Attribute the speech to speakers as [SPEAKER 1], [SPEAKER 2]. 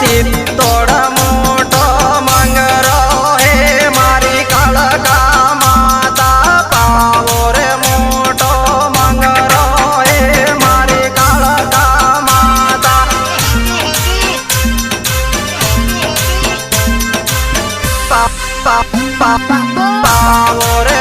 [SPEAKER 1] તોડ મોટો મંગરો હે મારી કાળકા માતા પાવો રે મોટો મંગરો હે મારી કાળકા માતા પાવો રે